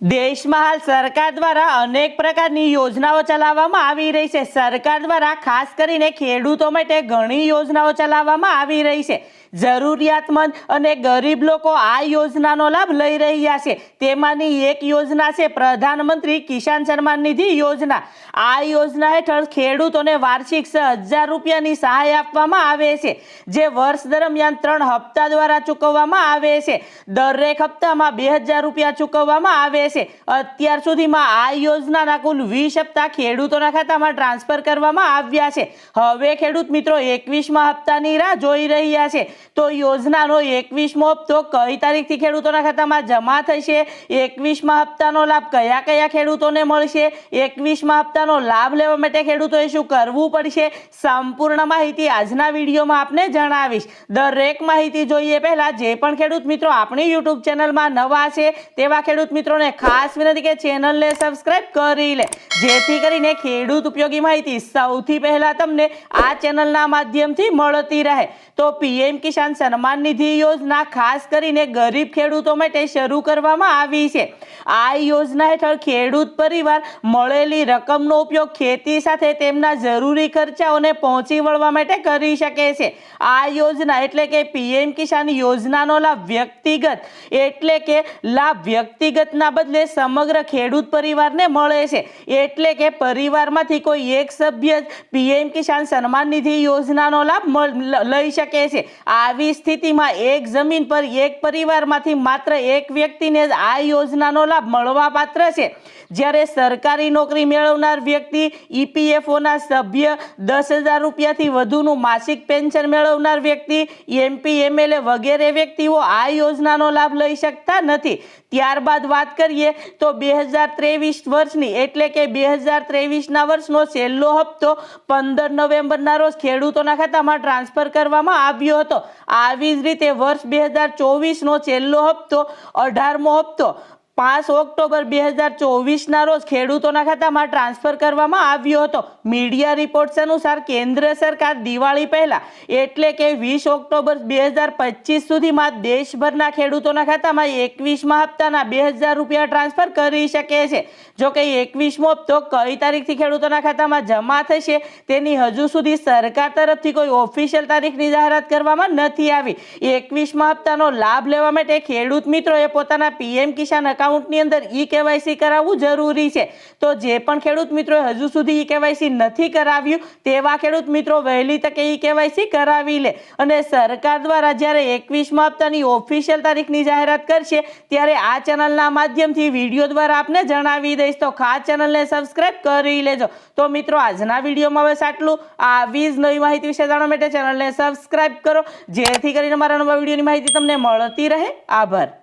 દેશમાં હાલ સરકાર દ્વારા અનેક પ્રકારની યોજનાઓ ચલાવવામાં આવી રહી છે। સરકાર દ્વારા ખાસ કરીને ખેડૂતો માટે ઘણી યોજનાઓ ચલાવવામાં આવી રહી છે। જરૂરિયાતમંદ અને ગરીબ લોકો આ યોજનાનો લાભ લઈ રહ્યા છે। તેમાંની એક યોજના છે પ્રધાનમંત્રી કિસાન સન્માન નિધિ યોજના। આ યોજના હેઠળ ખેડૂતોને વાર્ષિક 6,000 રૂપિયાની સહાય આપવામાં આવે છે, જે વર્ષ દરમિયાન 3 હપ્તા દ્વારા ચૂકવવામાં આવે છે। દરેક હપ્તામાં 2,000 રૂપિયા ચૂકવવામાં આવે છે। અત્યાર સુધીમાં આ યોજનાના કુલ 20 હપ્તા ખેડૂતોના ખાતામાં ટ્રાન્સફર કરવામાં આવ્યા છે। હવે ખેડૂત મિત્રો 21મા હપ્તાની રાહ જોઈ રહ્યા છે। તો યોજનાનો 21મો હપ્તો કઈ તારીખથી ખેડૂતોના ખાતામાં જમા થશે, 21મા હપ્તાનો લાભ કયા કયા ખેડૂતોને મળશે, 21મા હપ્તાનો લાભ લેવા માટે ખેડૂતોએ શું કરવું પડશે, સંપૂર્ણ માહિતી આજના વિડીયોમાં આપને જણાવીશ। દરેક માહિતી જોઈએ પહેલા જે પણ ખેડૂત મિત્રો આપણી YouTube ચેનલમાં નવા છે તેવા ખેડૂત મિત્રોને ખાસ વિનંતી કે ચેનલને સબસ્ક્રાઇબ કરી લે, જેથી કરીને ખેડૂત ઉપયોગી માહિતી સૌથી પહેલા તમને આ ચેનલના માધ્યમથી મળતી રહે। તો પીએમ કિસાન સન્માન નિધિ યોજના ખાસ કરીને ગરીબ ખેડૂતો માટે શરૂ કરવામાં આવી છે। આ યોજના હેઠળ ખેડૂત પરિવાર મળેલી રકમનો ઉપયોગ ખેતી સાથે તેમના જરૂરી ખર્ચાઓને પહોંચી વળવા માટે કરી શકે છે। આ યોજના એટલે કે પીએમ કિસાન યોજનાનો લાભ વ્યક્તિગતના બદલે સમગ્ર ખેડૂત પરિવારને મળે છે। એટલે કે પરિવારમાંથી કોઈ એક સભ્ય પીએમ કિસાન સન્માન નિધિ યોજનાનો લાભ લઈ શકે છે। આવી સ્થિતિમાં એક જમીન પર એક પરિવારમાંથી માત્ર એક વ્યક્તિને જ આ યોજનાનો લાભ મળવા પાત્ર છે। જ્યારે સરકારી નોકરી મેળવનાર વ્યક્તિ, ઈપીએફઓના સભ્ય, 10,000 રૂપિયાથી વધુનું માસિક પેન્શન મેળવનાર વ્યક્તિ, એમપી, એમએલએ વગેરે વ્યક્તિઓ આ યોજનાનો લાભ લઈ શકતા નથી। ત્યારબાદ વાત કરીએ તો 2023 વર્ષની એટલે કે 2023ના વર્ષનો છેલ્લો હપ્તો 15 નવેમ્બરના રોજ ખેડૂતોના ખાતામાં ટ્રાન્સફર કરવામાં આવ્યો હતો। આવી જ રીતે વર્ષ 2024નો છેલ્લો હપ્તો 18મો હપ્તો 5 ઓક્ટોબર 2024ના રોજ ખેડૂતોના ખાતામાં ટ્રાન્સફર કરવામાં આવ્યો હતો। મીડિયા રિપોર્ટ્સ અનુસાર કેન્દ્ર સરકાર દિવાળી પહેલા એટલે કે 20 ઓક્ટોબર 2025 સુધીમાં દેશભરના ખેડૂતોના ખાતામાં 21મા હપ્તાના 2,000 રૂપિયા ટ્રાન્સફર કરી શકે છે। જો કે 21મો હપ્તો કઈ તારીખથી ખેડૂતોના ખાતામાં જમા થશે તેની હજુ સુધી સરકાર તરફથી કોઈ ઓફિશિયલ તારીખની જાહેરાત કરવામાં નથી આવી। 21મા હપ્તાનો લાભ લેવા માટે ખેડૂત મિત્રોએ પોતાના પીએમ કિસાન એકાઉન્ટની અંદર ઈ-કેવાયસી કરાવવું જરૂરી છે। તો જે પણ ખેડૂત મિત્રોએ હજુ સુધી ઈ-કેવાયસી નથી કરાવ્યું તેવા ખેડૂત મિત્રો વહેલી તકે ઈ-કેવાયસી કરાવી લે, અને સરકાર દ્વારા જ્યારે 21મા હપ્તાની ઓફિશિયલ તારીખની જાહેરાત કરશે ત્યારે આ ચેનલના માધ્યમથી વિડીયો દ્વારા આપને જણાવી દઈશ। તો ખાસ ચેનલને સબસ્ક્રાઇબ કરી લેજો। તો મિત્રો આજના વિડીયોમાં બસ આટલું। આવી જ નવી માહિતી વિશે જાણવા માટે ચેનલને સબસ્ક્રાઇબ કરો, જેથી કરીને મારા નવા વિડીયોની માહિતી તમને મળતી રહે। આભાર।